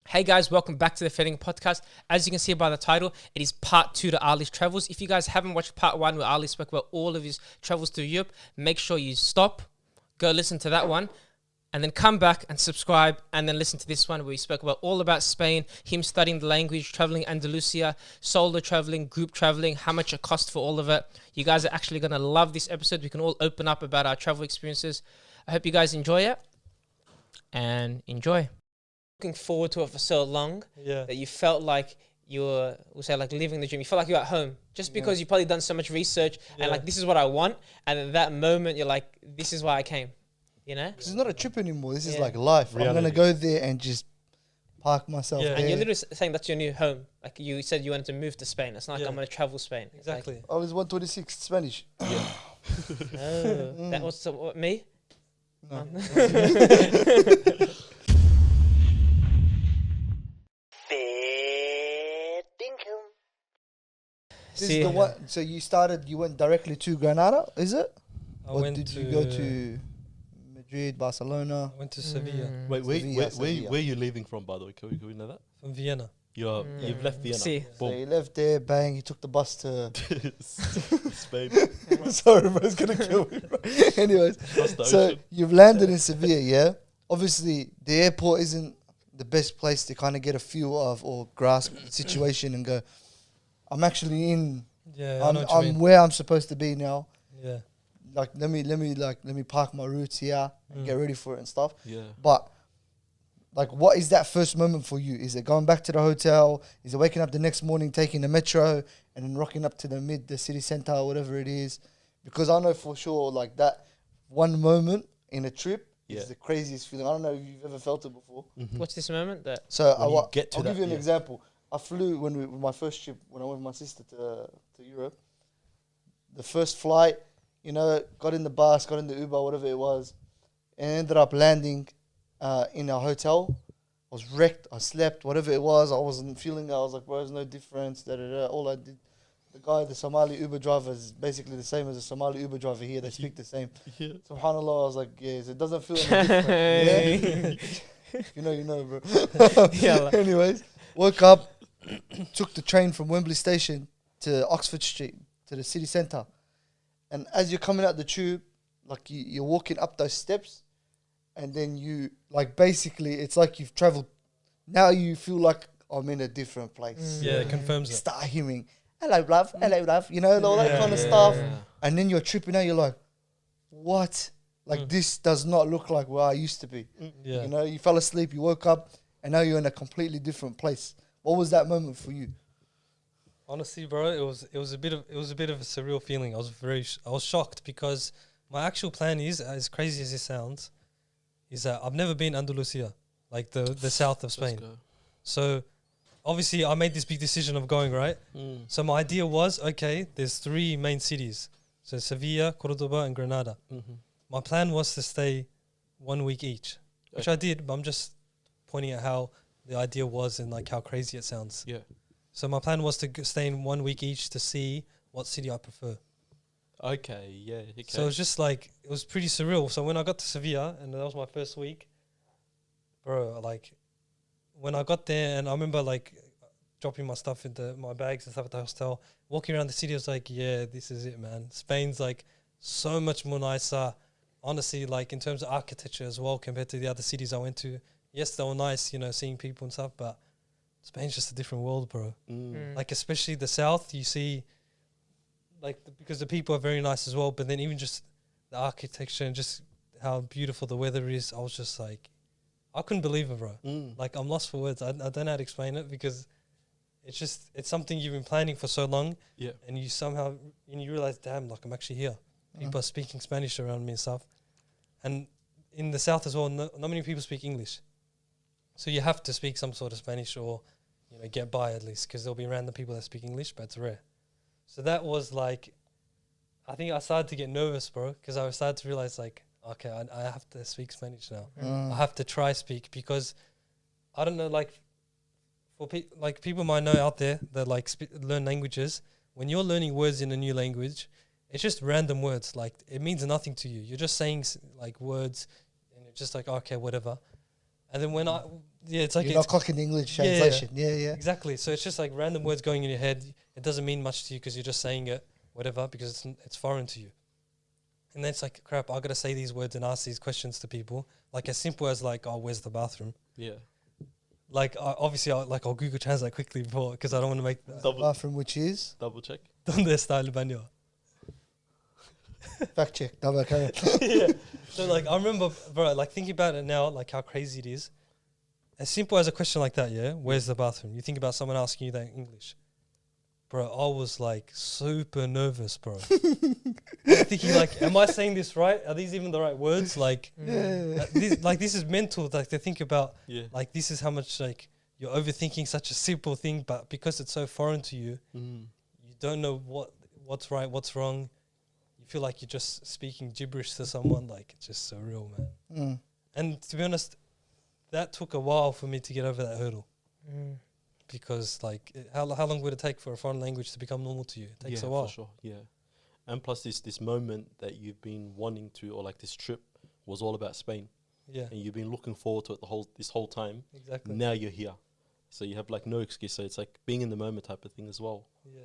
Hey guys, welcome back to the Fitting Podcast. As you can see by the title, it is part 2 to Ali's travels. If you guys haven't watched part 1 where Ali spoke about all of his travels to Europe, make sure you stop, go listen to that one, and then come back and subscribe, and then listen to this one where we spoke about all about Spain, him studying the language, traveling Andalusia, solo traveling, group traveling, how much it cost for all of it. You guys are actually going to love this episode. We can all open up about our travel experiences. I hope you guys enjoy it, and enjoy. Looking forward to it for so long that you felt like you were, we'll say, like living the dream. You felt like you were at home just because you've probably done so much research and like, this is what I want. And at that moment, you're like, this is why I came, you know? Because it's not a trip anymore. This is like life. Reality. I'm going to go there and just park myself there. And you're literally saying that's your new home. Like you said you wanted to move to Spain. It's not like I'm going to travel Spain. Exactly. Like, I was 126 Spanish. Oh, that was what, me? No. This is the one. So you went directly to Granada, is it? Or did you go to Madrid, Barcelona? I went to Sevilla. Wait, where are you leaving from, by the way? Can we know that? From Vienna. You've left Vienna. So you left there, bang, you took the bus to Spain. Sorry, bro, it's going to kill me, bro. Anyways, so you've landed in Sevilla, yeah? Obviously, the airport isn't the best place to kind of get a feel of or grasp the situation and go, I'm actually in. Yeah, I'm where I'm supposed to be now. Yeah. Like let me park my roots here and get ready for it and stuff. Yeah. But like, what is that first moment for you? Is it going back to the hotel? Is it waking up the next morning, taking the metro, and then rocking up to the city center or whatever it is? Because I know for sure, like that one moment in a trip is the craziest feeling. I don't know if you've ever felt it before. Mm-hmm. What's this moment? So I'll give you an example. I flew with my first trip when I went with my sister to Europe. The first flight, got in the bus, got in the Uber, whatever it was, and ended up landing in a hotel. I was wrecked. I slept, whatever it was. I wasn't feeling it. I was like, bro, there's no difference. All I did, the Somali Uber driver is basically the same as a Somali Uber driver here. They speak the same. Yeah. SubhanAllah, I was like, it doesn't feel any different. Yeah? You know, bro. Anyways, woke up. Took the train from Wembley Station to Oxford Street, to the city centre. And as you're coming out the tube, like you're walking up those steps, and then you, like, basically, it's like you've travelled. Now you feel like I'm in a different place. Yeah, it confirms it. Start hearing, hello, love, all that kind of stuff. And then you're tripping out, you're like, what? Like, this does not look like where I used to be. Yeah. You fell asleep, you woke up, and now you're in a completely different place. What was that moment for you? Honestly, bro, it was a bit of a surreal feeling. I was shocked because my actual plan is, as crazy as it sounds, is that I've never been Andalusia, like the south of Spain. So obviously I made this big decision of going, right? So my idea was, okay, there's 3 main cities. So Sevilla, Cordoba and Granada. My plan was to stay 1 week each, which I did, but I'm just pointing at how the idea was and like how crazy it sounds. Yeah. So my plan was to stay in 1 week each to see what city I prefer. Okay, yeah. Okay. So it was just like, it was pretty surreal. So when I got to Sevilla, and that was my first week, bro, like when I got there, and I remember like dropping my stuff into my bags and stuff at the hostel, walking around the city, I was like, yeah, this is it, man. Spain's like so much more nicer. Honestly, like in terms of architecture as well, compared to the other cities I went to. Yes, they were nice, seeing people and stuff, but Spain's just a different world, bro. Like, especially the south, you see, like, because the people are very nice as well, but then even just the architecture and just how beautiful the weather is, I was just like, I couldn't believe it, bro. Like, I'm lost for words. I don't know how to explain it because it's something you've been planning for so long, and you realize, damn, like, I'm actually here. People are speaking Spanish around me and stuff. And in the south as well, not many people speak English. So you have to speak some sort of Spanish or, get by at least, because there'll be random people that speak English, but it's rare. So that was like, I think I started to get nervous, bro, because I started to realize like, okay, I have to speak Spanish now. I have to try speak because, I don't know, like, for people might know out there that like learn languages, when you're learning words in a new language, it's just random words. Like, it means nothing to you. You're just saying like words, and it's just like, okay, whatever. And then it's like You're not clocking the English Yeah, yeah. translation. Yeah. exactly. So it's just like random words going in your head. It doesn't mean much to you because you're just saying it, whatever, because it's foreign to you. And then it's like, crap, I gotta say these words and ask these questions to people. Like as simple as like, oh, where's the bathroom? Yeah. Like obviously, I'll Google Translate quickly before because I don't want to make Bathroom, which is Double check. donde está el baño. fact check. Double carry. Yeah. So like I remember, bro, like thinking about it now, like how crazy it is. As simple as a question like that, yeah. Where's the bathroom? You think about someone asking you that in English, bro. I was like super nervous, bro. I'm thinking like, am I saying this right? Are these even the right words? Like, this is mental. Like to think about, like this is how much like you're overthinking such a simple thing, but because it's so foreign to you, you don't know what's right, what's wrong. You feel like you're just speaking gibberish to someone. Like it's just surreal, man. And to be honest, that took a while for me to get over that hurdle. Because like how long would it take for a foreign language to become normal to you? It takes a while. For sure. Yeah. And plus this moment that you've been wanting to, or like this trip was all about Spain. Yeah. And you've been looking forward to it this whole time. Exactly. Now you're here. So you have like no excuse. So it's like being in the moment type of thing as well. Yeah.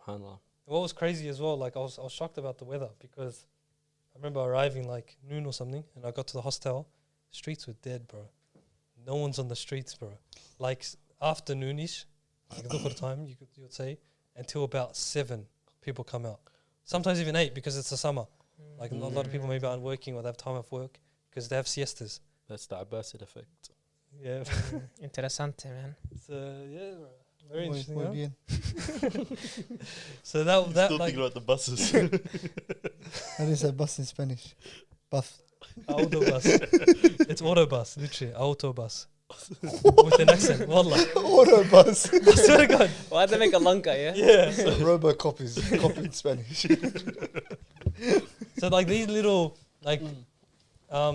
SubhanAllah. What was crazy as well, like I was shocked about the weather because I remember arriving like noon or something and I got to the hostel, streets were dead, bro. No one's on the streets, bro. Like afternoonish, like look at the time, you would say, until about 7 people come out. Sometimes even 8 because it's the summer. Like a lot of people maybe aren't working or they have time off work because they have siestas. That's the Abbasid effect. Yeah. Interesante, man. So yeah, bro. Very interesting. Muy Huh? bien. So that Still like thinking about the buses. How do you say bus in Spanish? Bus. autobus. It's autobus, literally autobus. With an accent, wallah. Autobus. I swear to God. Why'd they make a lunga, yeah? Yeah. So Robocop is copied Spanish. So like these little like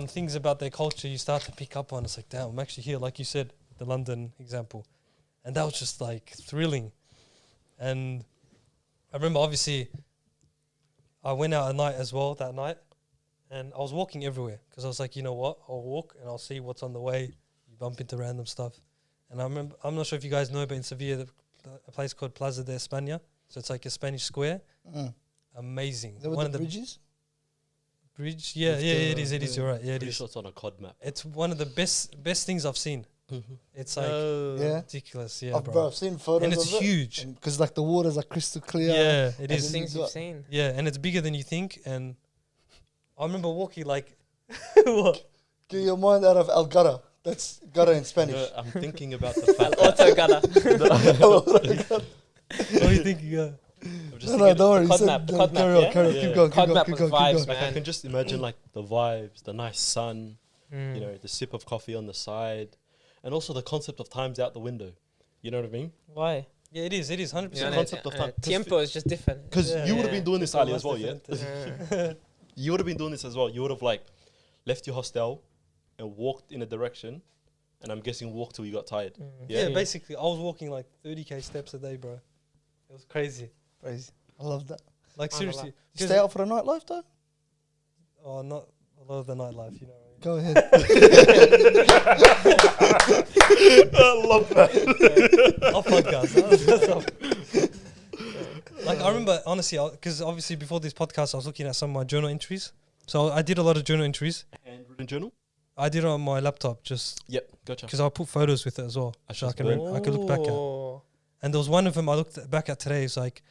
things about their culture you start to pick up on. It's like, damn, I'm actually here, like you said, the London example. And that was just like thrilling. And I remember obviously I went out at night as well that night and I was walking everywhere because I was like, you know what, I'll walk and I'll see what's on the way. You bump into random stuff. And I remember, I'm not sure if you guys know, but in Sevilla, a place called Plaza de España. So it's like a Spanish square. Amazing. Is that what the bridges? Bridge? Yeah, it is. You're right. Yeah, it Pretty is. sure it's on a COD map. It's one of the best things I've seen. It's like ridiculous, yeah, bro. I've seen photos And it's of it. huge. Because like the waters are crystal clear. Yeah, it And is. then Things you you've got- seen. Yeah, and it's bigger than you think. And I remember walking like, what? Get your mind out of Algara. That's Gara in Spanish. No, I'm thinking about the fact Auto gala. What are you thinking? I'm just No, thinking don't worry. Cod you map, said, cod map, carry on, yeah? carry on. Yeah. Keep going, keep Cod going, map keep with going, keep vibes, going. man. I can just imagine like the vibes, the nice sun, you know, the sip of coffee on the side, and also the concept of time's out the window. You know what I mean? Why? Yeah, it is 100%. Yeah, concept of time. Tiempo is just different. Because Yeah. you would have been doing this, Ali, as well, yeah? Yeah. You would have been doing this as well. You would have like left your hostel and walked in a direction, and I'm guessing walked till you got tired. Yeah, basically, I was walking like 30k steps a day, bro. It was crazy. Crazy. I love that. Like seriously. You 'Cause- stay out for the nightlife though? Oh, not a lot of the nightlife, you know. Go ahead. I love that. Off podcast. Like I remember, honestly, because obviously before this podcast, I was looking at some of my journal entries. So I did a lot of journal entries. Handwritten journal? I did it on my laptop just Yep, gotcha. because I put photos with it as well, so I can I could look back at. Oh. And there was one of them I looked back at today. It's like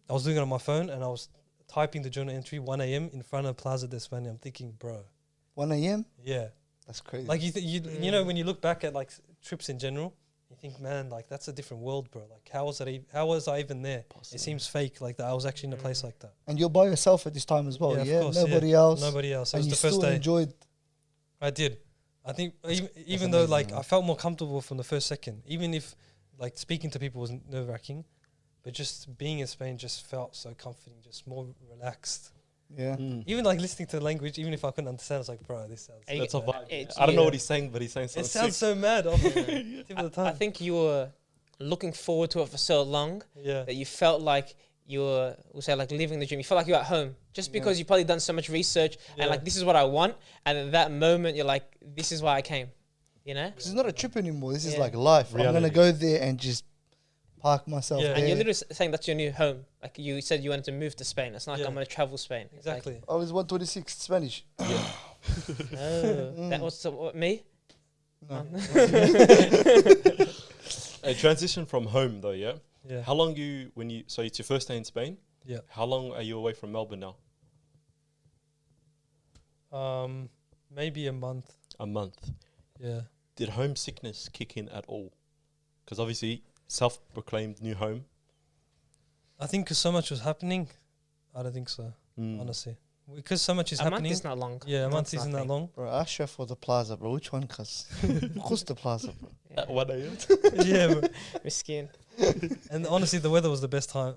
I was doing it on my phone and I was typing the journal entry 1 a.m. in front of Plaza de España. I'm thinking, bro, 1 a.m. yeah. That's crazy. Like you know when you look back at like trips in general, you think, man, like that's a different world, bro. Like how was I even there? Possible. It seems fake, like that I was actually in a place like that. And you're by yourself at this time as well, of yeah? course, Nobody else. Nobody else. It And was you the first still day. enjoyed. I did. I think even though amazing, like man. I felt more comfortable from the first second, even if like speaking to people was nerve wracking, but just being in Spain just felt so comforting, just more relaxed. Yeah. Even like listening to the language, even if I couldn't understand, I was like, bro, this sounds. Hey, That's a vibe. it's- I don't know yeah. what he's saying, but he's saying something It sounds sick. so mad. Off the tip of the I tongue. think you were looking forward to it for so long Yeah. that you felt like you were, we'll say, like living the dream. You felt like you were at home just because you probably done so much research Yeah. and like this is what I want. And at that moment, you're like, this is why I came. You know. Because it's not a trip anymore. This is Yeah. like life. I'm Reality. gonna go there and just park myself Yeah. there. And you're literally saying that's your new home. Like you said, you wanted to move to Spain. It's not like Yeah. I'm gonna travel Spain. It's like, Exactly. I was 126 Spanish. oh, that was what, me. No. A transition from home though, yeah. Yeah. How long so it's your first day in Spain? Yeah. How long are you away from Melbourne now? Maybe a month. A month. Yeah. Did homesickness kick in at all? Because obviously, self-proclaimed new home. I think because so much was happening, I don't think so. Honestly, because so much is A month happening. is not long. Yeah, a month month's isn't that nothing. long. Bro, I share for the plaza, bro. Which one, cuz? Of course the plaza, bro. At 1 a.m. Yeah, bro. Miskin. And honestly, the weather was the best time,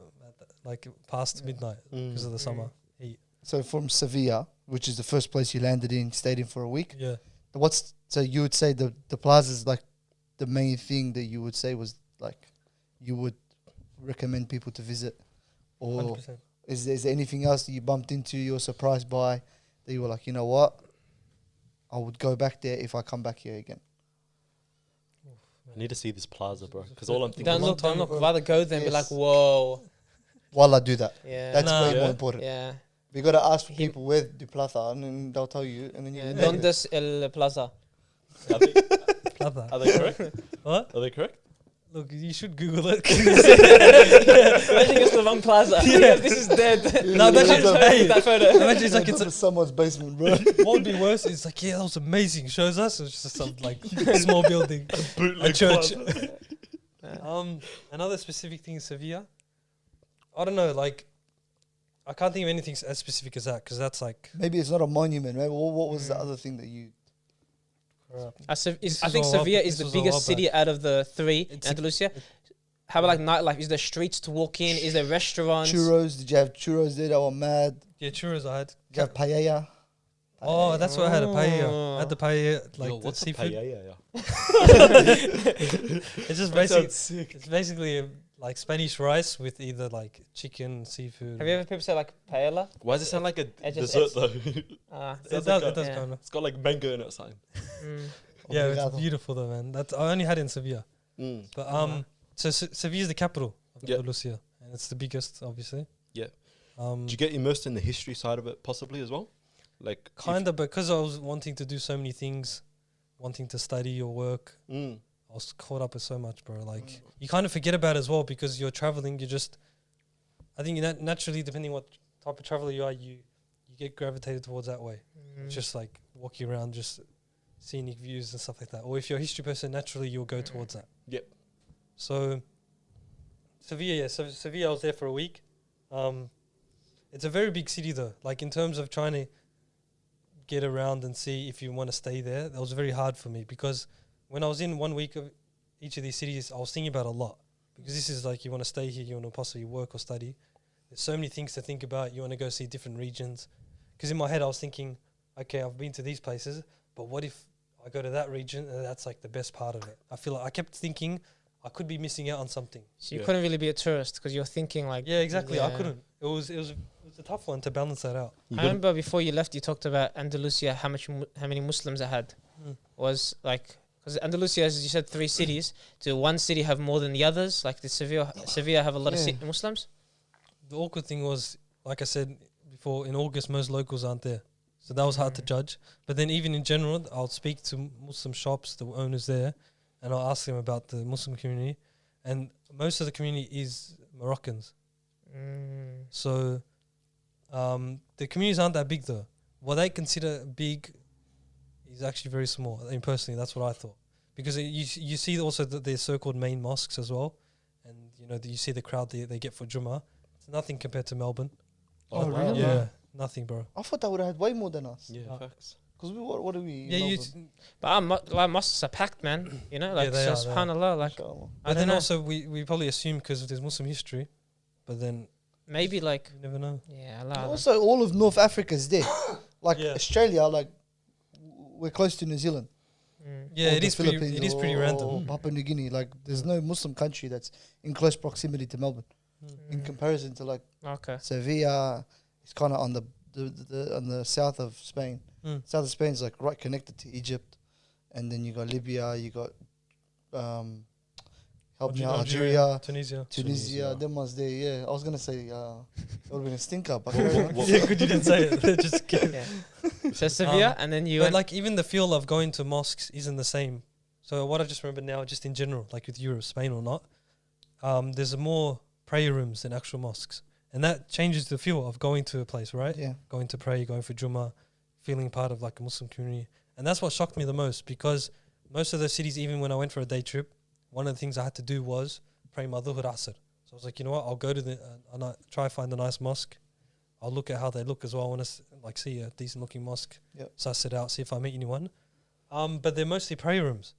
like past midnight because of the summer heat. So from Sevilla, which is the first place you landed in, stayed in for a week. Yeah, So you would say the plaza is like the main thing that you would say was like you would recommend people to visit, or 100%. is there anything else that you bumped into, you were surprised by, that you were like, you know what, I would go back there if I come back here again. I need to see this plaza, bro. Because all I'm thinking Don't long look. time Don't look. ago. Rather go there and be like, Yes. whoa. While I do that, Yeah. that's Nah. way more Yeah. important. Yeah. We gotta ask He- people where the plaza, and then they'll tell you, and then you. Yeah. know. Donde es el plaza? Are they, Love that. are they correct? What? Are they correct? Look, you should Google it. Imagine it's the wrong plaza. Yeah. This is dead. No, imagine, hey, that photo. imagine it's like It's it's a, someone's basement, bro. what would be worse? It's like, yeah, that was amazing. Shows us. It's just some like small building, a church. Another specific thing in Sevilla. I don't know. Like, I can't think of anything as specific as that because that's like. Maybe it's not a monument. Maybe what was the other thing that you? I This think was a while Sevilla back- is the this was a while biggest city out of the three in It's a- Andalusia. How about like nightlife? Is there streets to walk in? Is there restaurants? Churros? Did you have churros there that were mad? Yeah, churros I had. Did you have paella? Oh, that's what I had, a paella. I had the paella, like Yo, the what's a seafood. paella? It's just That basically, sounds sick. it's basically like Spanish rice with either like chicken, seafood. Have you ever people say like paella? Why does it sound like a It just- dessert though? It Sounds does, like it does yeah. kind of. It's got like mango in it, something. Yeah, it's Obrigado. beautiful though, man. That's I only had it in Sevilla, but so Sevilla is the capital of Yeah. Andalusia, and it's the biggest, obviously. Yeah. Um, Did you get immersed in the history side of it, possibly as well? Like kind of, because I was wanting to do so many things, wanting to study or work. Mm. I was caught up with so much, bro. Like you kind of forget about it as well because you're traveling. You just, I think naturally, depending what type of traveler you are, you get gravitated towards that way. Just like walking around, just scenic views and stuff like that. Or if you're a history person, naturally you'll go towards that. Yep. So Sevilla, yeah. So Sevilla, I was there for a week. It's a very big city though. Like in terms of trying to get around and see if you want to stay there, that was very hard for me because when I was in 1 week of each of these cities, I was thinking about a lot because this is like you want to stay here, you want to possibly work or study. There's so many things to think about. You want to go see different regions. Because in my head, I was thinking, okay, I've been to these places, but what if I go to that region and that's like the best part of it? I feel like I kept thinking I could be missing out on something. So you Yeah. couldn't really be a tourist because you're thinking like. Yeah, exactly. I Yeah. couldn't. It was a tough one to balance that out. You I gotta- remember before you left, you talked about Andalusia. How many Muslims it had was like because Andalusia, as you said, 3 cities. Do one city have more than the others? Like did Sevilla have a lot of Yeah. Muslims? The awkward thing was, like I said before, in August, most locals aren't there. So that was hard to judge. But then even in general, I'll speak to Muslim shops, the owners there, and I'll ask them about the Muslim community. And most of the community is Moroccans. So the communities aren't that big though. What they consider big is actually very small. I mean, personally, that's what I thought. Because you see also that there's so-called main mosques as well. And, you know, you see the crowd they get for Jummah. It's nothing compared to Melbourne. Oh, really? Yeah, nothing, bro. I thought that would have had way more than us. Yeah, facts. Because what are we? Yeah, you Melbourne? But our mosques are packed, man. You know, like they are, so they are. subhanallah, like Inshallah. I but don't then know. also we probably assume because there's Muslim history, but then Maybe like you never know. yeah, Allah. Also, all of North Africa's there. Like Yeah. Australia, like we're close to New Zealand. Yeah, or it the is pretty. Philippines It is pretty or random. Papua New Guinea, like there's no Muslim country that's in close proximity to Melbourne. In comparison to like Okay. Sevilla, it's kind of on the on the south of Spain. Mm. South of Spain is like right connected to Egypt, and then you got Libya, you got help me out, Algeria, Tunisia. Them was there. Yeah, I was gonna say it would have been a stinker, but yeah, good you didn't say it. Just kidding. Yeah. So Sevilla, and then you. But like even the feel of going to mosques isn't the same. So what I just remember now, just in general, like with Europe, Spain or not, there's more prayer rooms than actual mosques, and that changes the feel of going to a place, right? Yeah. Going to pray, going for Jummah, feeling part of like a Muslim community, and that's what shocked me the most, because most of those cities, even when I went for a day trip, one of the things I had to do was pray my dhuhr asr. So I was like, you know what, I'll go to the try find a nice mosque. I'll look at how they look as well. I want to like see a decent looking mosque, suss it out, see if I meet anyone. But they're mostly prayer rooms,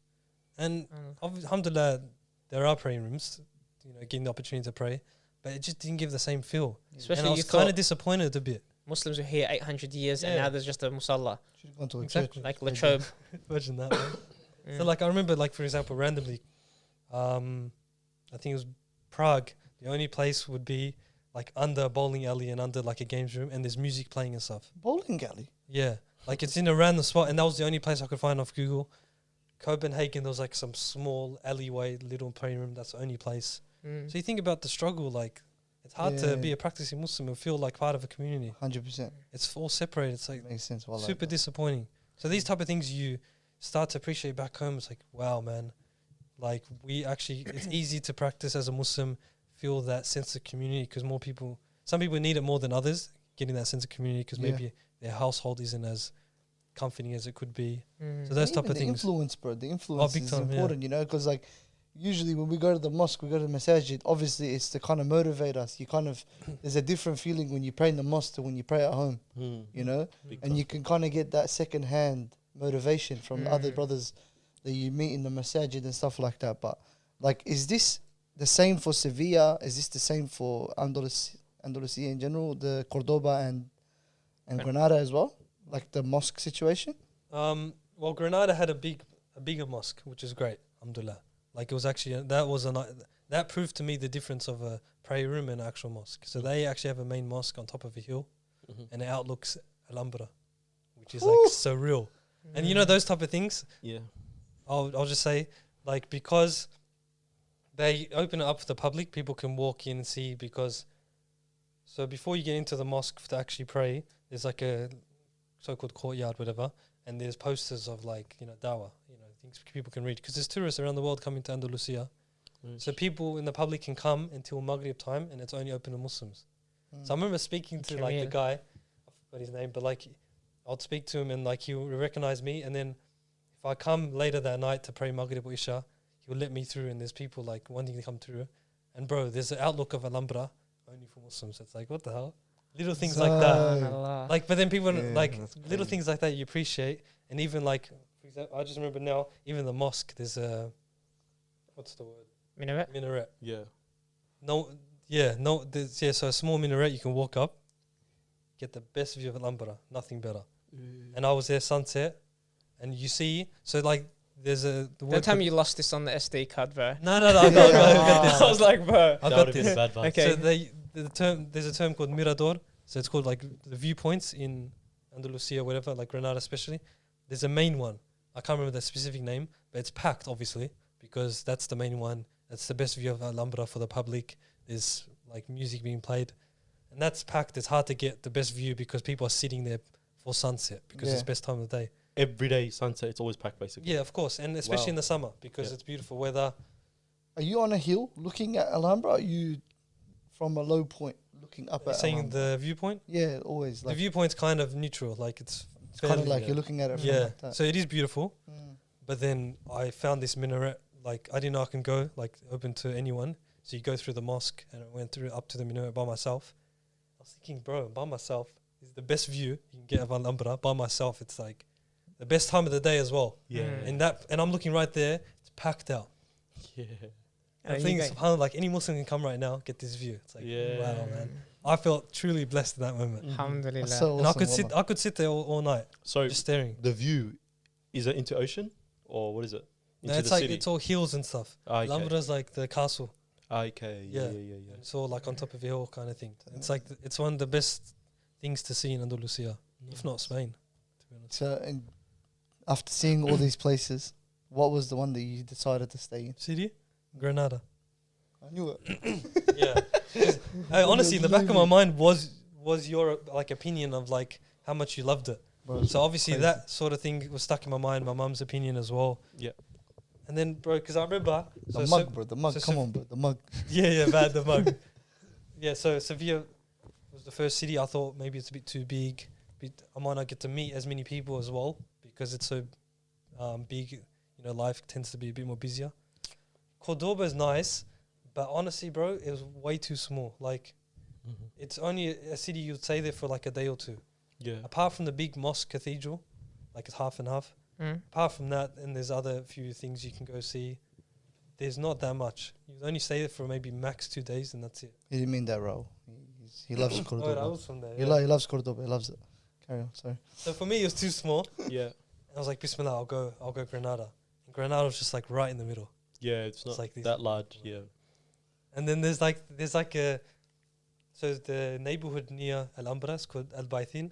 and alhamdulillah, there are prayer rooms, you know, getting the opportunity to pray, but it just didn't give the same feel. Especially and I was kind of disappointed a bit. Muslims were here 800 years, and now there's just a musalla. Should have gone to a Exactly. church. Like Latrobe. Imagine that, man. So like I remember, like for example, randomly, I think it was Prague. The only place would be like under a bowling alley and under like a games room, and there's music playing and stuff. Bowling alley? Yeah, like it's in a random spot, and that was the only place I could find off Google. Copenhagen, there was like some small alleyway, little prayer room. That's the only place. So you think about the struggle, like it's hard to be a practicing Muslim and feel like part of a community. 100%. It's all separated. It's like Makes sense. Well, super disappointing. So these type of things you start to appreciate back home. It's like, wow, man, like we actually, it's easy to practice as a Muslim, feel that sense of community, because more people, some people need it more than others, getting that sense of community, because maybe their household isn't as comforting as it could be. So those type of things. Influence, bro. The influence is time, important, you know, because like usually when we go to the mosque, we go to the masajid, obviously it's to kind of motivate us. You kind of, there's a different feeling when you pray in the mosque to when you pray at home, you know, and you can kind of get that second hand motivation from the other brothers that you meet in the masajid and stuff like that. But like, is this the same for Sevilla? Is this the same for Andalusia in general, the Cordoba and Granada as well? Like the mosque situation? Well, Granada had a bigger mosque, which is great, alhamdulillah. Like it was actually, that proved to me the difference of a prayer room and an actual mosque. So they actually have a main mosque on top of a hill, and it outlooks Alhambra, which is like surreal. And you know those type of things? Yeah. I'll just say, like, because they open it up for the public, people can walk in and see, because so before you get into the mosque to actually pray, there's like a so-called courtyard, whatever, and there's posters of like, you know, dawah, you know, things people can read, because there's tourists around the world coming to Andalusia. So people in the public can come until Maghrib time, and it's only open to Muslims. So I remember speaking to like the guy, I forgot his name, but like I'd speak to him and like he would recognize me, and then if I come later that night to pray Maghrib or Isha, he would let me through, and there's people like wanting to come through. And bro, there's an outlook of Alhambra only for Muslims. It's like, what the hell? Little things like that. Like, but then people like little things like that you appreciate. And even like, for example, I just remember now, even the mosque, there's a, what's the word? Minaret. Yeah. So a small minaret you can walk up, get the best view of Alhambra, nothing better. And I was there sunset, and you see, so like there's a... Don't tell me you lost this on the SD card, bro. No, I got this. I was like, bro. I got this. Bad vibe. Okay. So there's a term called mirador. So it's called like the viewpoints in Andalusia, whatever, like Granada especially. There's a main one. I can't remember the specific name, but it's packed, obviously, because that's the main one. That's the best view of Alhambra for the public. There's like music being played. And that's packed. It's hard to get the best view because people are sitting there for sunset, because it's the best time of the day. Every day sunset, it's always packed basically. Yeah, of course. And especially in the summer, because it's beautiful weather. Are you on a hill looking at Alhambra? Or are you from a low point looking up at saying Alhambra? the viewpoint? Yeah, always. The Like viewpoint's kind of neutral. Like it's kind of like you're looking at it from like that. So it is beautiful. But then I found this minaret, like I didn't know I can go, like open to anyone. So you go through the mosque, and I went through up to the minaret by myself. I was thinking, bro, by myself is the best view you can get of Alhambra. By myself, it's like the best time of the day as well. Yeah. And I'm looking right there, it's packed out. Yeah. And I think subhanAllah, like any Muslim can come right now, get this view. It's like, wow, man. I felt truly blessed in that moment. Alhamdulillah. So And awesome, I could sit there all night, So just staring. the view, is it into ocean or what is it? Into No, it's the like city? it's all hills and stuff. Okay. Alhambra's like the castle. Okay. Yeah. It's all like on top of a hill kind of thing. It's like it's one of the best things to see in Andalusia, if not Spain, to be honest. So, and after seeing all these places, what was the one that you decided to stay in? City? Granada. I knew it. Yeah. Honestly, in the back of my mind was your like opinion of like how much you loved it. Bro, So obviously crazy. that sort of thing was stuck in my mind. My mum's opinion as well. Yeah. And then, bro, because I remember The mug, bro. The mug. so Come Sev- on, bro. The mug. yeah, bad the mug. Yeah, so Sevilla was the first city. I thought maybe it's a bit too big. I might not get to meet as many people as well because it's so big. You know, life tends to be a bit more busier. Cordoba is nice, but honestly, bro, it was way too small. Like, it's only a city you'd stay there for like a day or two. Yeah. Apart from the big mosque cathedral, like it's half and half. Apart from that, and there's other few things you can go see. There's not that much. You only stay there for maybe max 2 days, and that's it. He didn't mean that, Raul. He loves Oh, Cordoba. that was from there. He, Yeah. he loves Cordoba. He loves it. Carry on. Sorry. So for me, it was too small. Yeah. I was like, Bismillah, I'll go Granada. And Granada was just like right in the middle. Yeah, it's not like this. that large. Yeah. And then there's like a, so the neighborhood near Alhambra is called Al Baithin,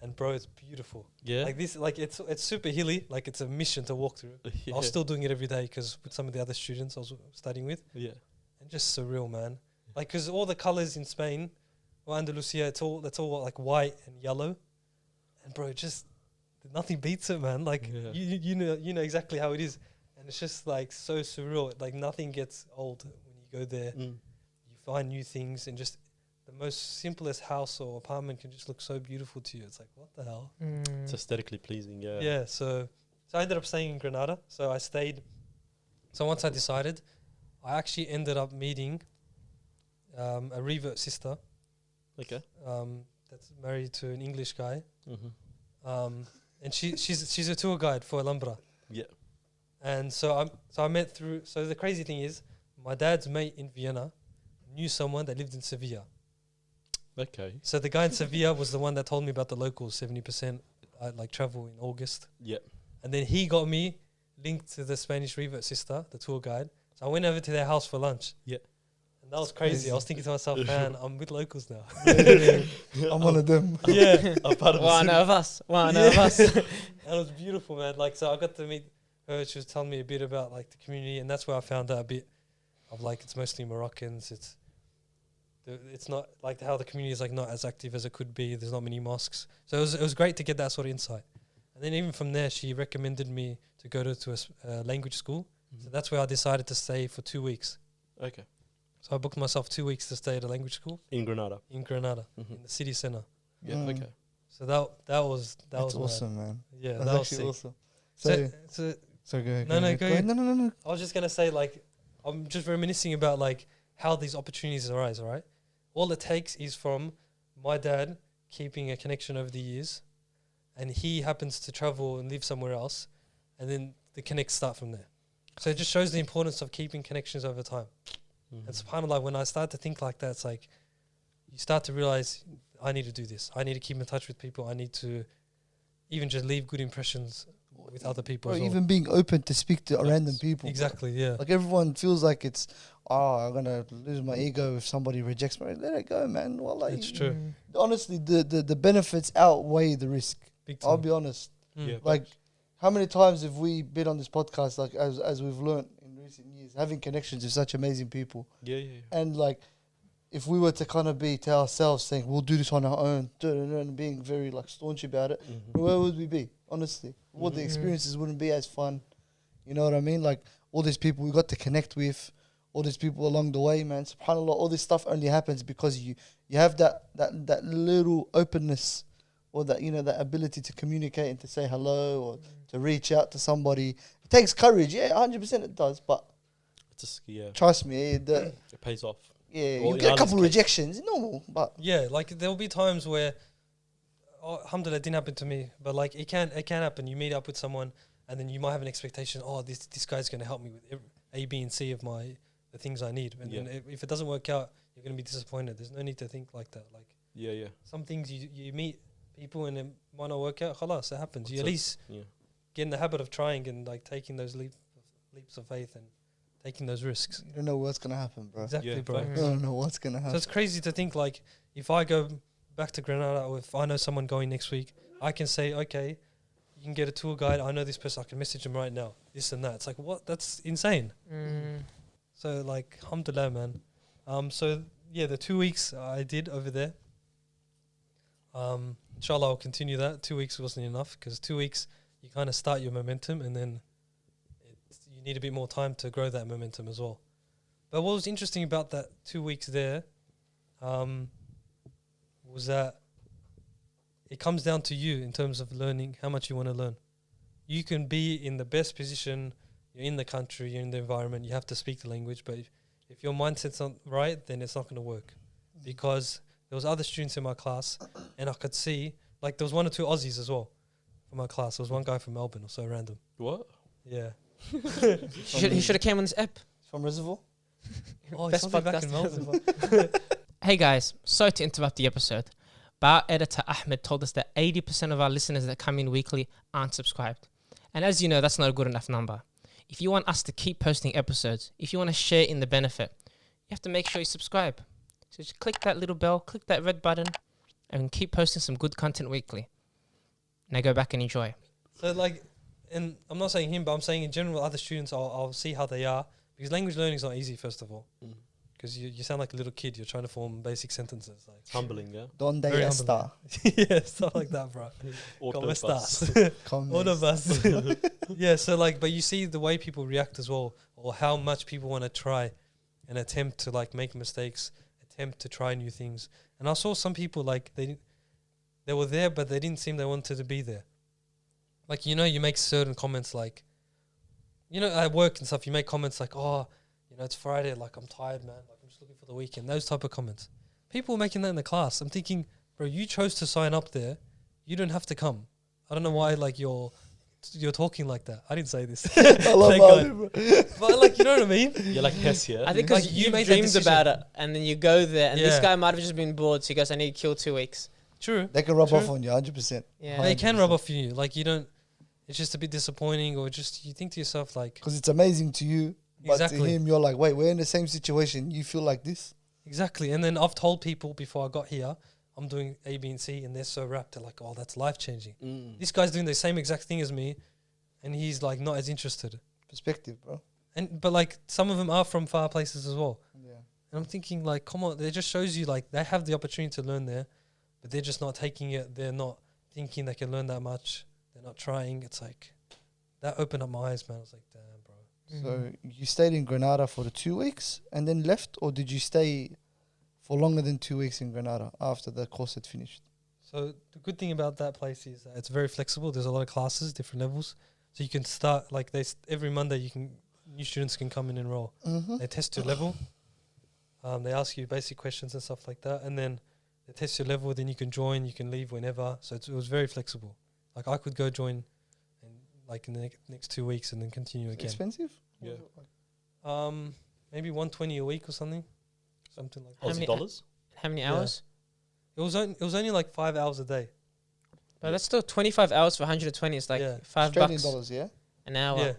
and bro, it's beautiful. Yeah. Like this, like it's super hilly. Like it's a mission to walk through. Yeah. I was still doing it every day because with some of the other students I was studying with, Yeah. and just surreal, man. Like because all the colors in Spain or Andalusia, that's all like white and yellow, and bro, just nothing beats it, man. Like Yeah. you know exactly how it is, and it's just like so surreal. Like nothing gets old when you go there. Mm. You find new things, and just the most simplest house or apartment can just look so beautiful to you. It's like, what the hell? It's aesthetically pleasing. Yeah. Yeah. So I ended up staying in Granada. So I stayed. So once I decided, I actually ended up meeting a revert sister Okay. that's married to an English guy. Mm-hmm. And she's a tour guide for Alhambra. Yeah. And so I met through. So the crazy thing is, my dad's mate in Vienna knew someone that lived in Sevilla. Okay. So the guy in Sevilla was the one that told me about the locals 70% like travel in August. Yeah. And then he got me linked to the Spanish revert sister, the tour guide. So I went over to their house for lunch. Yeah. And that was crazy. I was thinking to myself, man, I'm with locals now. I'm one of them. Yeah. I'm part of the One city. of us. One of us. And it was beautiful, man. Like, so I got to meet her. She was telling me a bit about like the community, and that's where I found out a bit of like it's mostly Moroccans. It's not like how the community is like not as active as it could be. There's not many mosques, so it was great to get that sort of insight. And then even from there, she recommended me to go to a language school. So that's where I decided to stay for 2 weeks. Okay. So I booked myself 2 weeks to stay at a language school In Granada. in Granada, Mhm. in the city center. Yeah. Mm. Okay. So that was That's mad. awesome, man. Yeah, That's that was actually sick. awesome. So, So, so go ahead. No, no, go ahead. No, no, no. I was just gonna say, like, I'm just reminiscing about like how these opportunities arise. All right, all it takes is from my dad keeping a connection over the years, and he happens to travel and live somewhere else, and then the connects start from there. So it just shows the importance of keeping connections over time. Mhm. And subhanAllah, when I start to think like that, it's like you start to realize I need to do this. I need to keep in touch with people. I need to even just leave good impressions with other people Or as well. even being open to speak to random people. Exactly, yeah. Like everyone feels like it's, I'm gonna lose my ego if somebody rejects me. Let it go, man. Well, It's true. Honestly, the benefits outweigh the risk. Big I'll time. be honest. Mm. Yeah. Like, how many times have we been on this podcast? Like, as we've learned in recent years, having connections with such amazing people, Yeah. Yeah. and like, if we were to kind of be to ourselves saying we'll do this on our own, and being very like staunch about it, Mhm. where would we be? Honestly, what the experiences wouldn't be as fun. You know what I mean? Like all these people we got to connect with, all these people along the way, man. SubhanAllah, all this stuff only happens because you have that little openness, or that that ability to communicate and to say hello or to reach out to somebody. It takes courage, yeah, 100% it does. But It's just, yeah. trust me, It pays off. yeah, Well, you in get a Ali's couple case- rejections, it's normal. But Yeah, like there'll be times where, alhamdulillah, it didn't happen to me, but like it can happen. You meet up with someone, and then you might have an expectation. Oh, this guy's going to help me with A, B, and C of the things I need. And Yeah. then if it doesn't work out, you're going to be disappointed. There's no need to think like that. Like Yeah. Yeah. some things you meet people and it might not work out. Khalas, it happens. You So- at least Yeah. get in the habit of trying and like taking those leaps of faith and taking those risks. you don't know what's gonna happen, bro. Exactly, Yeah, bro. facts. You don't know what's gonna So happen. it's crazy to think like if I go back to Granada or if I know someone going next week, I can say, okay, you can get a tour guide. I know this person. I can message him right now. This and that. It's like, what? That's insane. So like, alhamdulillah, man. So yeah, the 2 weeks I did over there. Inshallah, I'll continue that. 2 weeks wasn't enough because 2 weeks you kind of start your momentum, and then you need a bit more time to grow that momentum as well. But what was interesting about that 2 weeks there was that it comes down to you in terms of learning how much you want to learn. You can be in the best position, you're in the country, you're in the environment, you have to speak the language, but if your mindset's not right, then it's not going to work. Because there was other students in my class, and I could see, like there was 1 or 2 Aussies as well from my class. There was one guy from Melbourne, or so random. What? Yeah. He should have came on this app. From Reservoir? Oh, Best he's back podcast in Melbourne. Hey guys, sorry to interrupt the episode, but our editor Ahmed told us that 80% of our listeners that come in weekly aren't subscribed. And as you know, that's not a good enough number. If you want us to keep posting episodes, if you want to share in the benefit, you have to make sure you subscribe. So just click that little bell, click that red button, and keep posting some good content weekly. Now go back and enjoy. So like, and I'm not saying him, but I'm saying in general, other students, I'll see how they are. Because language learning is not easy, first of all. Because you sound like a little kid. You're trying to form basic sentences. Like It's humbling, yeah? Donde Very está? yeah, stuff like that, bro. ¿Cómo estás? All of us. Yeah, so like, but you see the way people react as well, or how much people want to try and attempt to like make mistakes, attempt to try new things. And I saw some people like they were there, but they didn't seem they wanted to be there. Like, you know, you make certain comments like, you know, at work and stuff, you make comments like, oh, you know, it's Friday, like I'm tired, man. Like I'm just looking for the weekend. Those type of comments. People were making that in the class. I'm thinking, bro, you chose to sign up there. You don't have to come. I don't know why, like you're talking like that. I didn't say this. I love but like, you know what I mean? You're like Hess, yeah? I think Like, because you you made that dreamed decision. about it, and then you go there, and this Yeah. guy might have just been bored, so he goes, I need to kill 2 weeks. True. They can rub True. off on you 100%. Yeah. They can rub off you. Like you don't. It's just a bit disappointing, or just you think to yourself like, Because it's amazing to you, but to Exactly. him, you're like, wait, we're in the same situation. You feel like this? exactly. And then I've told people before I got here, I'm doing A, B, and C, and they're so wrapped. They're like, oh, that's life changing. This guy's doing the same exact thing as me, and he's like not as interested. Perspective, bro. But like some of them are from far places as well. Yeah. And I'm thinking like, come on, it just shows you like they have the opportunity to learn there, but they're just not taking it. They're not thinking they can learn that much. They're not trying. It's like, that opened up my eyes, man. I was like, damn, bro. So you stayed in Granada for the 2 weeks and then left, or did you stay for longer than 2 weeks in Granada after the course had finished? So the good thing about that place is that it's very flexible. There's a lot of classes, different levels. So you can start, like every Monday new students can come and enroll. Mm-hmm. They test your level. They ask you basic questions and stuff like that. And then they test your level, then you can join, you can leave whenever. So it was very flexible. Like I could go join and like in the next 2 weeks and then continue again. Expensive? Yeah. Maybe 120 a week or something like that. How many Aussie dollars? How many Yeah. hours? It was only like 5 hours a day. But that's still 25 hours for 120. It's like Yeah. $5 Australian dollars, yeah? an hour. Yeah,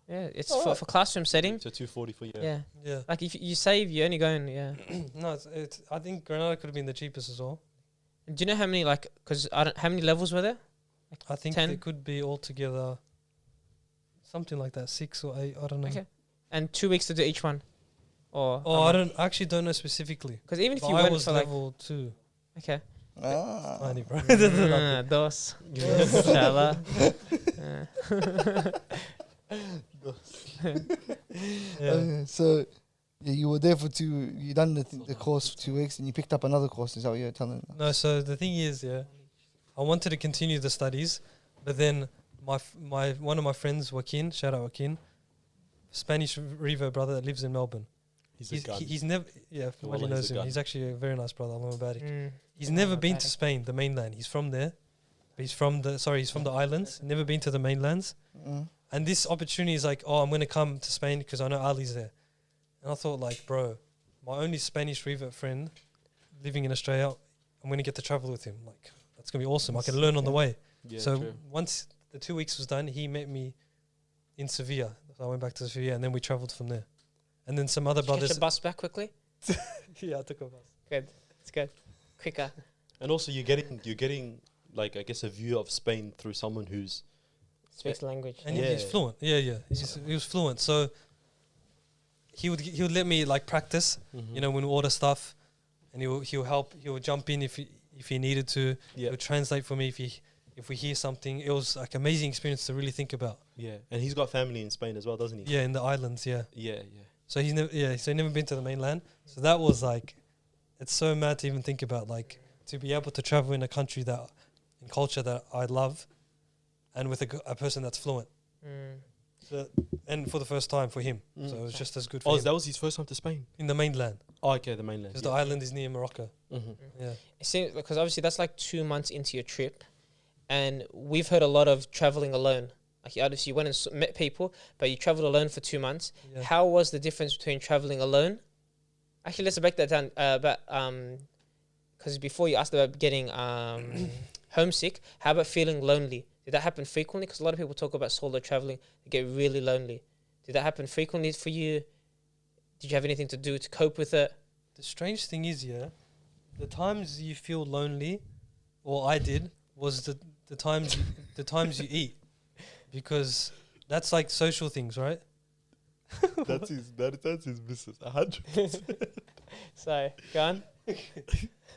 Yeah, it's Alright. for classroom setting. So 240 for you. Yeah. yeah. Like if you save, you're only going, yeah. No, it's. I think Granada could have been the cheapest as well. Do you know how many, like, because how many levels were there? I think 10? there could be altogether something like that, 6 or 8. I don't know. Okay. And 2 weeks to do each one? Or Oh, I actually don't know specifically. Because even if But you I went was for like, level 2. okay. Ah. Tiny, bro. Dos. Inshallah. Yeah. So yeah, you were there for you done the course for 2 weeks and you picked up another course. Is that what you're telling me? No, so the thing is, yeah, I wanted to continue the studies, but then my one of my friends, Joaquin, shout out Joaquin, Spanish Revo brother that lives in Melbourne. He's never, yeah, Wallah, everybody he's knows a him. gun. He's actually a very nice brother. Allah Mubarak. Mm. He's never been to Spain, the mainland. He's from there. But he's from the islands. Never been to the mainlands. Mm. And this opportunity is like, oh, I'm going to come to Spain because I know Ali's there. And I thought like, bro, my only Spanish revert friend living in Australia, I'm going to get to travel with him. Like, that's going to be awesome. I can learn on the way. Yeah, So true. once the 2 weeks was done, he met me in Sevilla. So I went back to Sevilla and then we traveled from there. And then some other Did you catch brothers. a bus back quickly? Yeah, I took a bus. Good. It's good. Quicker. And also you're getting like I guess a view of Spain through someone who's Speaks the language. And Yeah. he's fluent. Yeah. He was fluent. So he would let me like practice. Mhm. You know, when we order stuff, and he'll help. He would jump in if he needed to. He yeah would translate for me if we hear something. It was like amazing experience to really think about. yeah, and he's got family in Spain as well, doesn't he? Yeah, in the islands. Yeah. yeah. So he's never been to the mainland. So that was like, it's so mad to even think about, like, to be able to travel in a country in culture that I love, and with a person that's fluent. So, and for the first time for him. So it was just as good for Oh, him. that was his first time to Spain. In the mainland. Oh, okay, the mainland. Because the island is near Morocco. Mm-hmm. Yeah. It seems, because obviously that's like 2 months into your trip, and we've heard a lot of traveling alone. Like obviously you went and met people, but you traveled alone for 2 months. Yeah. How was the difference between traveling alone? Actually, let's break that down. Because before you asked about getting homesick, how about feeling lonely? Did that happen frequently? Because a lot of people talk about solo traveling, they get really lonely. Did that happen frequently for you? Did you have anything to do to cope with it? The strange thing is, the times you feel lonely, or I did, was the times you eat, because that's like social things, right? that's his business. 100%. So, go on.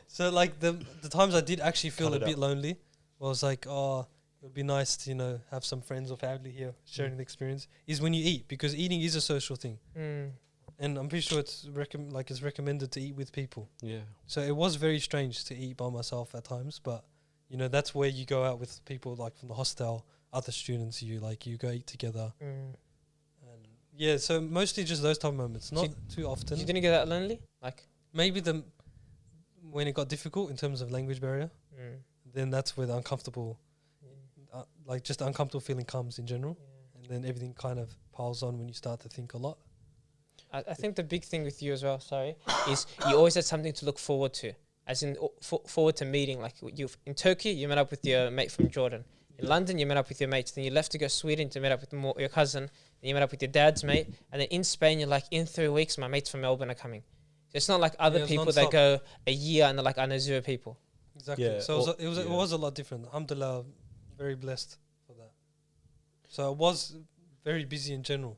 So like the times I did actually feel Cut a it bit out. lonely was like, oh, it would be nice to have some friends or family here sharing the experience, is when you eat, because eating is a social thing. And I'm pretty sure it's recommended to eat with people. Yeah. So it was very strange to eat by myself at times, but that's where you go out with people like from the hostel, other students. You go eat together, and yeah. So mostly just those type of moments, not too often. You didn't get that lonely? Like, Maybe when it got difficult in terms of language barrier, then that's where the uncomfortable, just the uncomfortable feeling comes in general, and then everything kind of piles on when you start to think a lot. I think the big thing with you as well, is you always had something to look forward to. As in, forward to meeting. Like, in Turkey, you met up with your mate from Jordan. In London, you met up with your mates. Then you left to go to Sweden to meet up with your cousin. Then you met up with your dad's mate. And then in Spain, you're like, in 3 weeks, my mates from Melbourne are coming. So it's not like other people that go a year and they're like, I know 0 people. Exactly. Yeah, So it was a lot different. Alhamdulillah, very blessed for that. So I was very busy in general,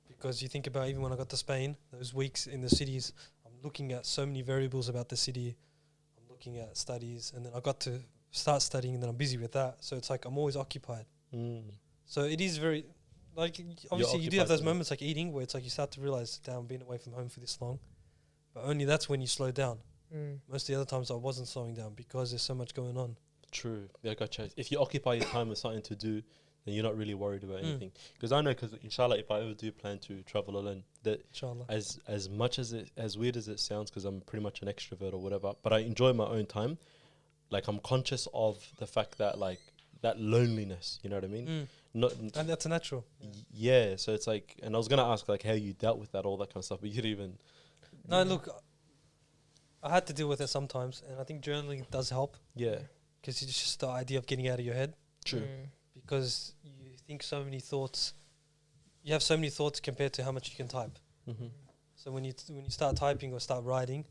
because you think about even when I got to Spain, those weeks in the cities, I'm looking at so many variables about the city. I'm looking at studies, and then I got to start studying, and then I'm busy with that. So it's like I'm always occupied. So it is very, like, obviously you do have those moments like eating where it's like you start to realize, damn, being away from home for this long. But only that's when you slow down. Most of the other times I wasn't slowing down because there's so much going on. True. Yeah, gotcha. If you occupy your time with something to do, then you're not really worried about anything. Because I know, inshallah, if I ever do plan to travel alone, that Inshallah. as much as weird as it sounds, because I'm pretty much an extrovert or whatever, but I enjoy my own time. Like, I'm conscious of the fact that, like, that loneliness, you know what I mean? And that's natural. Yeah, so it's like, and I was gonna ask like how you dealt with that, all that kind of stuff, but you didn't even. No, look, I had to deal with it sometimes, and I think journaling does help. Yeah, Because it's just the idea of getting out of your head. true. Because you think so many thoughts, you have so many thoughts compared to how much you can type. So when you start typing or start writing,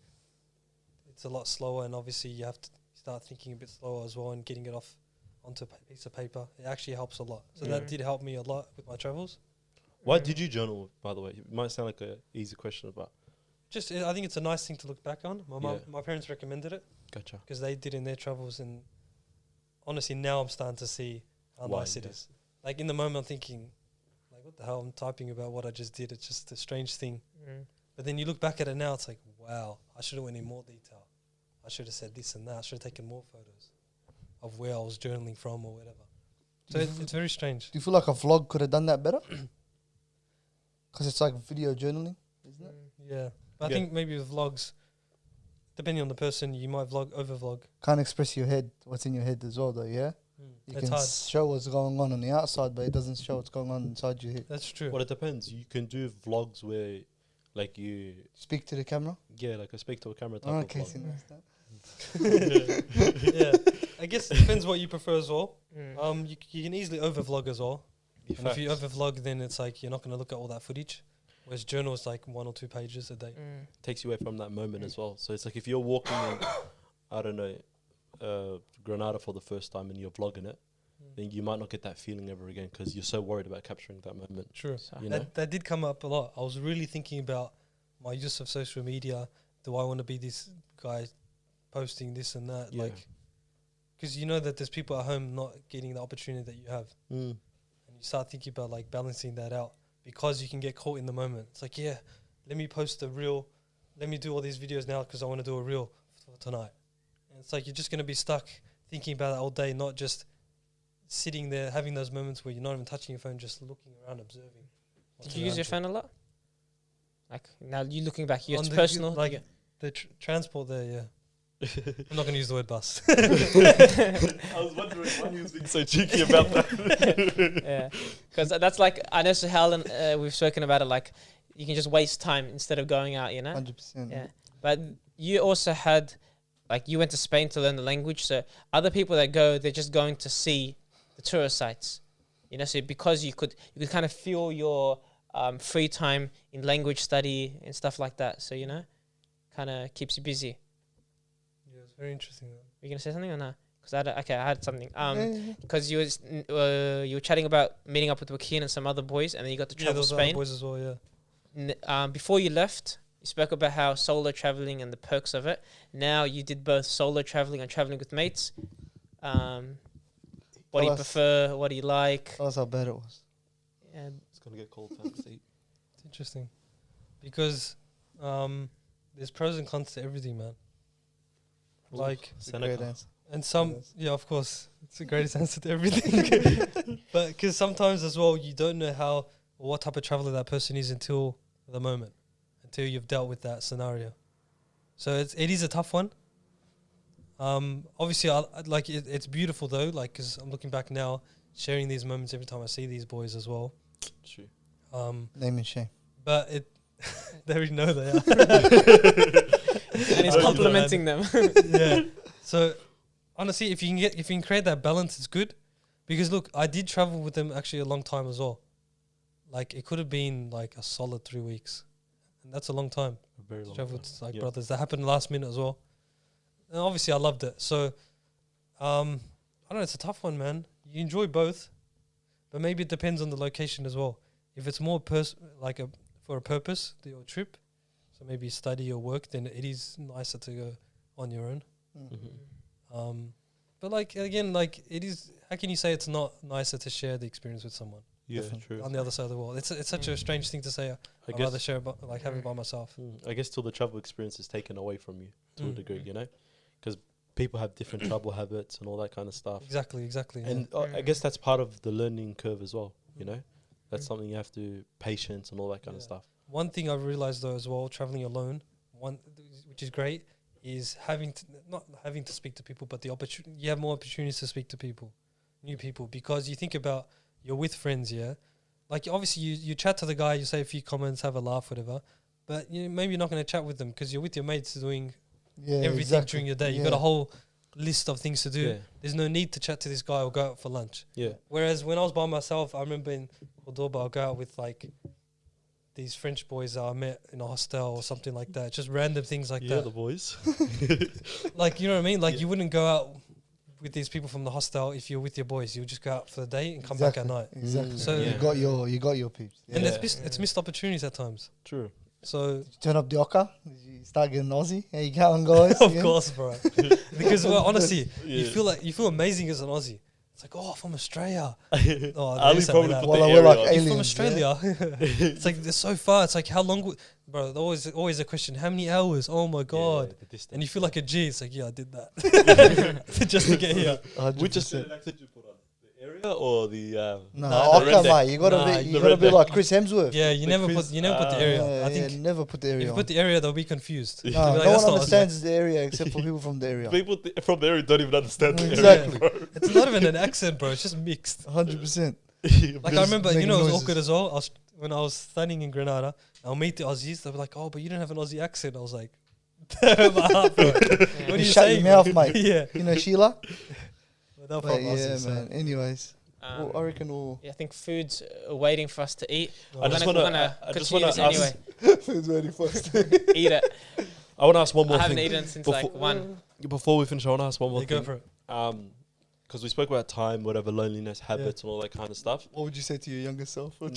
it's a lot slower, and obviously you have to start thinking a bit slower as well and getting it off onto a piece of paper. It actually helps a lot. So that did help me a lot with my travels. Why did you journal, by the way? It might sound like a easy question, but Just, I think it's a nice thing to look back on. My parents recommended it gotcha. because they did in their travels, and honestly, now I'm starting to see how Why, nice it is. Like, in the moment, I'm thinking, like, what the hell? I'm typing about what I just did. It's just a strange thing. But then you look back at it now, it's like, wow, I should have went in more detail. I should have said this and that. I should have taken more photos of where I was journaling from or whatever. So it's very strange. Do you feel like a vlog could have done that better? Because it's like video journaling, isn't it? Yeah. But I think maybe with vlogs, depending on the person, you might over vlog. Can't express what's in your head as well, though, yeah? You It's can hard. show what's going on the outside, but it doesn't show what's going on inside your head. That's true. Well, it depends. You can do vlogs where, like, you Speak to the camera. like a speak to a camera type Okay, of so vlog. that's that. Yeah. I guess it depends what you prefer as well. You can easily over vlog as well. And if you over vlog, then it's like you're not going to look at all that footage. Whereas journal is like 1 or 2 pages a day. Takes you away from that moment as well. So it's like if you're walking in, I don't know, Granada for the first time and you're vlogging it, then you might not get that feeling ever again because you're so worried about capturing that moment. True. You know? That did come up a lot. I was really thinking about my use of social media. Do I want to be this guy posting this and that? Yeah. Like, because you know that there's people at home not getting the opportunity that you have. And you start thinking about like balancing that out because you can get caught in the moment. It's like, yeah, let me post a reel. Let me do all these videos now because I want to do a reel for tonight. And it's like you're just going to be stuck thinking about it all day, not just sitting there having those moments where you're not even touching your phone, just looking around, observing. Did you use your phone a lot? Like now you looking back, it's On personal. like the transport there, yeah. I'm not going to use the word bus. I was wondering why he was being so cheeky about that. Yeah, because that's like, I know Sahel and we've spoken about it, like you can just waste time instead of going out, you know? 100%. Yeah. But you also had, like you went to Spain to learn the language, so other people that go, they're just going to see the tourist sites, you know, so because you could kind of feel your free time in language study and stuff like that, so, you know, kind of keeps you busy. Yeah, it's very interesting. Were you going to say something or not? Because I had something. Because you were chatting about meeting up with Joaquin and some other boys, and then you got to travel those Spain. other boys as well, yeah. Before you left, you spoke about how solo traveling and the perks of it. Now you did both solo traveling and traveling with mates. What do you prefer? What do you like? Tell us how bad it was. And It's going to get cold time to eat. It's interesting. Because there's pros and cons to everything, man. Like, It's a great answer. and some, yeah, of course, it's the greatest answer to everything. But because sometimes as well, you don't know how or what type of traveler that person is until the moment, until you've dealt with that scenario. So it is a tough one. Obviously, like it's beautiful though, like because I'm looking back now, sharing these moments every time I see these boys as well. True. Name and shame. But they already know they are. and he's complimenting them. Yeah. So honestly, if you can create that balance, it's good. Because look, I did travel with them actually a long time as well. Like it could have been like a solid 3 weeks, and that's a long time. A very long Travel time. with like Yeah. brothers. That happened last minute as well. And obviously, I loved it. So I don't know. It's a tough one, man. You enjoy both, but maybe it depends on the location as well. If it's more for a purpose, your trip, so maybe study or work, then it is nicer to go on your own. Mm-hmm. But like again, like it is. How can you say it's not nicer to share the experience with someone Yeah, Definitely. true. on the other side of the world? It's such a strange thing to say. I'd rather share it like have it by myself. I guess till the travel experience is taken away from you to a degree, you know, because people have different travel habits and all that kind of stuff. Exactly. And I guess that's part of the learning curve as well, you know. That's something you have to patience and all that kind of stuff. One thing I've realized though as well, traveling alone, which is great, is not having to speak to people, but the opportunity. You have more opportunities to speak to people, new people, because you think about you're with friends, yeah. Like obviously you chat to the guy, you say a few comments, have a laugh, whatever. But maybe you're not going to chat with them because you're with your mates doing everything during your day. You got a whole list of things to do. Yeah. There's no need to chat to this guy or go out for lunch. Yeah. Whereas when I was by myself, I remember in Cordoba, I'll go out with like these French boys that I met in a hostel or something like that. Just random things like that. the boys. Like, you know what I mean? Like you wouldn't go out with these people from the hostel if you're with your boys. You would just go out for the day and come back at night. Exactly. So you got your peeps. and it's missed opportunities at times. True. So Turn up the ocker. You start getting Aussie. How you going, guys? of course, bro. Because honestly, Yeah. you feel amazing as an Aussie. It's like, oh, from Australia. Oh, Ali they probably like put that. the Well, we're area like on. You're aliens, from yeah. Australia. It's like they're so far. It's like how long, bro? Always a question. How many hours? Oh my god! the distance. And you feel like a G. It's like, yeah, I did that just to get here. 100%. Which Australian accent you put on? The area or the? No, Nah, ocker, the mate. You gotta Nah, be, the be like Chris Hemsworth. Yeah, you never put the area. I Yeah, think never put the if area. you on. put the area, they'll be confused. No, They'll be like, no "That's one not understands the area except for people from the area. People from the area don't even understand the area. Exactly. Aussie. It's not even an accent, bro. It's just mixed. 100%. Like I remember, making it was noises. awkward as well. When I was studying in Granada, I'll meet the Aussies. They'll be like, "Oh, but you don't have an Aussie accent." I was like, "My heart, bro. What are you Shut saying, your mouth, bro?" mate. Yeah, You know Sheila? but they're But from yeah, Aussie, so- man. Anyways, I reckon we'll... I think food's waiting for us to eat. I just We're want gonna to. I just continue want this to ask. anyway. Food's waiting for us. Eat it. I want to ask one more I haven't thing. eaten since Before- like 1. Before we finish, I want to ask one more Yeah, go thing. for it. Because we spoke about time, whatever, loneliness, habits, and all that kind of stuff. What would you say to your younger self? No.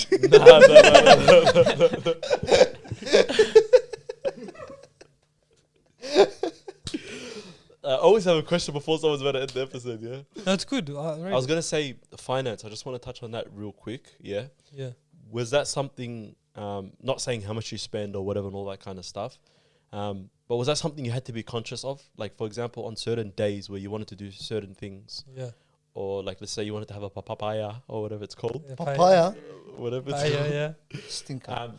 I always have a question before someone's about to end the episode, yeah? No, it's good. I was going to say finance. I just want to touch on that real quick, yeah? Yeah. Was that something, not saying how much you spend or whatever and all that kind of stuff, but was that something you had to be conscious of? Like, for example, on certain days where you wanted to do certain things, Yeah. or like, let's say you wanted to have a papaya or whatever it's called, Yeah, Papaya. whatever it's Papaya, called. yeah. Stinker.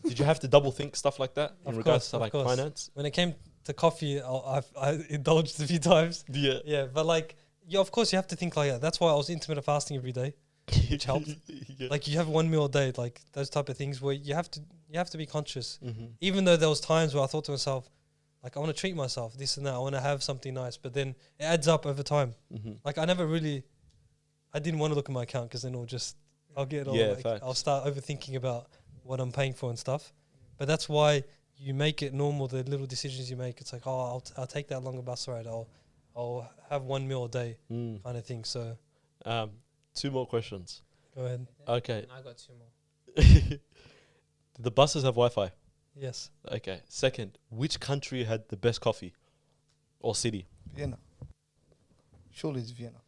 Did you have to double think stuff like that in Of regards course, to of like course. finance? When it came to coffee, I indulged a few times. Yeah. Yeah, but like, yeah, of course you have to think like that. That's why I was intermittent fasting every day, which helped. Yeah. Like you have 1 meal a day, like those type of things where you have to be conscious. Mm-hmm. Even though there was times where I thought to myself, like I want to treat myself, this and that. I want to have something nice, but then it adds up over time. Mm-hmm. Like I didn't want to look at my account because then I'll get all Yeah, like, facts. I'll start overthinking about what I'm paying for and stuff. But that's why you make it normal. The little decisions you make, it's like, oh, I'll take that longer bus ride. I'll have 1 meal a day, kind of thing. So 2 more questions. go ahead. Okay. And I got 2 more. Do the buses have Wi-Fi? Yes. Okay. Second, which country had the best coffee or city? Vienna. Surely it's Vienna.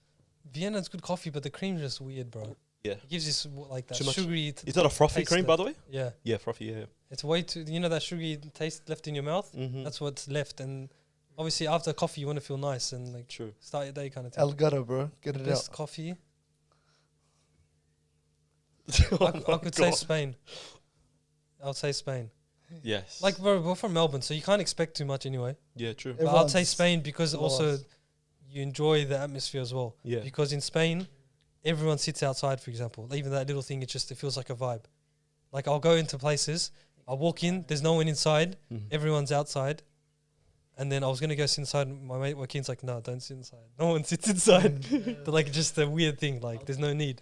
Vienna's good coffee, but the cream's just weird, bro. Yeah. It gives this like that Too much. sugary. Is that a frothy taste cream, by the way? Yeah, Yeah, frothy. Yeah. it's way too. You know that sugary taste left in your mouth. Mm-hmm. That's what's left, and obviously after coffee you want to feel nice and like True. start your day kind of thing. Elgato, bro. Get it Best out. coffee. Oh I could say Spain. I would say Spain. Yes. Like we're from Melbourne, so you can't expect too much anyway. Yeah. True. But I'd say Everyone's Spain because also lost. you enjoy the atmosphere as well. Yeah. Because in Spain, everyone sits outside, for example. Even that little thing, it feels like a vibe. Like I'll go into places, I'll walk in, there's no one inside, Mhm. everyone's outside. And then I was going to go sit inside. My mate Joaquin's like, no, don't sit inside. No one sits inside. But like just a weird thing. Like there's no need.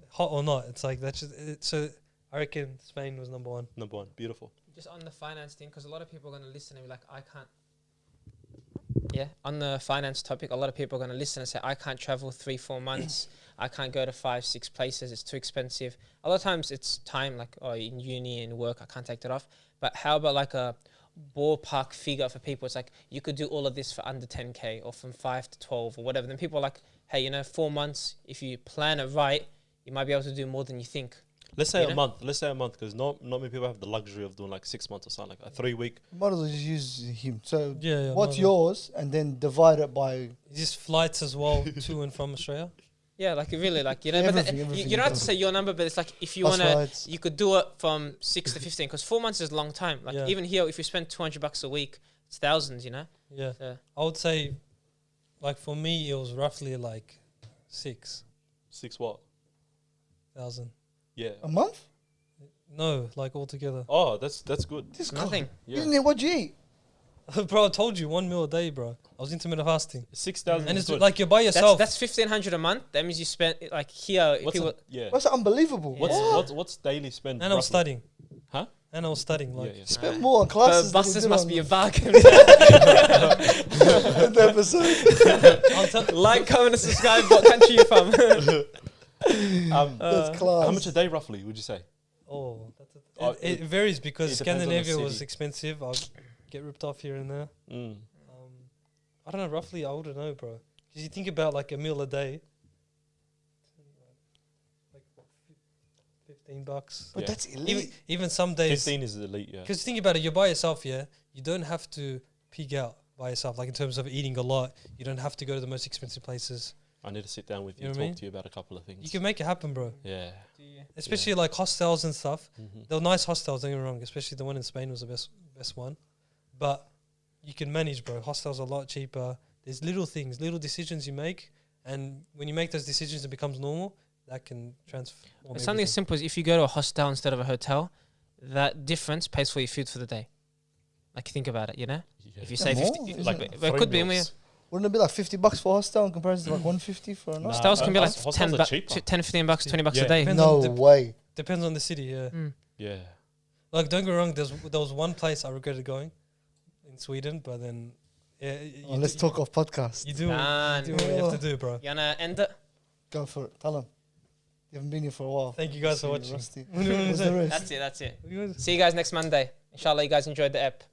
Hot or not, it's like that's just so. I reckon Spain was number 1. Number 1. Beautiful. Just on the finance thing, because a lot of people are going to listen and be like, I can't. Yeah, on the finance topic, a lot of people are going to listen and say, I can't travel 3-4 months. I can't go to 5-6 places. It's too expensive. A lot of times it's time, like, oh, in uni and work, I can't take that off. But how about like a ballpark figure for people? It's like, you could do all of this for under 10K or from 5 to 12 or whatever. Then people are like, hey, 4 months, if you plan it right, you might be able to do more than you think. Let's say You a know? month. Let's say a month, because not many people have the luxury of doing like 6 months or something, like a 3-week. Might as well just use him. So Yeah. what's yours, and then divide it by. Is this flights as well to and from Australia? Yeah, like really, like, but Everything, you everything don't have to does. say your number, but it's like if you Bus want to, rides. you could do it from 6 to 15, because 4 months is a long time. Like Yeah. even here, if you spend $200 a week, it's thousands, Yeah. So, I would say, like for me, it was roughly like 6,000. 6 what? Yeah. A month? No, like altogether. Oh, that's good. This nothing. Yeah. Isn't it what you eat? Bro, I told you 1 meal a day, bro. I was intermittent fasting. 6,000. And is it's good. like you're by yourself. That's $1,500 a month. That means you spent like here. What's People, yeah. That's unbelievable. What's daily spend? and I was roughly? studying. Huh? And I was studying. Like, Yeah. Spend more on classes. but than you buses did must on be a bargain. the episode. I'll tell Like, comment, and subscribe. What country you from? That's class. How much a day roughly would you say? Oh, Oh, it varies because it depends on the Scandinavia was city. expensive. I'll get ripped off here and there. I don't know, roughly, I wouldn't know, bro. Because you think about like a meal a day, like $15. But Yeah. that's elite. Even some days. 15 is elite, yeah. Because think about it, you're by yourself, yeah? You don't have to pig out by yourself, like in terms of eating a lot. You don't have to go to the most expensive places. I need to sit down with you You know and what I talk mean? to you about a couple of things. You can make it happen, bro. Yeah. Especially like hostels and stuff. Mm-hmm. They were nice hostels, don't get me wrong. Especially the one in Spain was the best one. But you can manage, bro. Hostels are a lot cheaper. There's little things, little decisions you make. And when you make those decisions, it becomes normal. That can transform It's something as everything. simple as if you go to a hostel instead of a hotel, that difference pays for your food for the day. Like, think about it, Yeah. If you Yeah, say more, 50, isn't like, it? but it could be. Wouldn't it be like $50 for a hostel in comparison to like $150 for a night? Hostels can be like hostels 10, are cheaper. 10, 15 bucks, $20 Yeah. a day. Depends No on the- way. Depends on the city, yeah. Yeah. Like, don't get me wrong, there was one place I regretted going in Sweden, but then Yeah, Let's talk off podcast. You do what you have to do, bro. You wanna end it? Go for it. Tell them. You haven't been here for a while. Thank you guys for See you, watching. Rusty. What do you wanna What's say? the rest? That's it. You guys- See you guys next Monday. Inshallah, you guys enjoyed the app.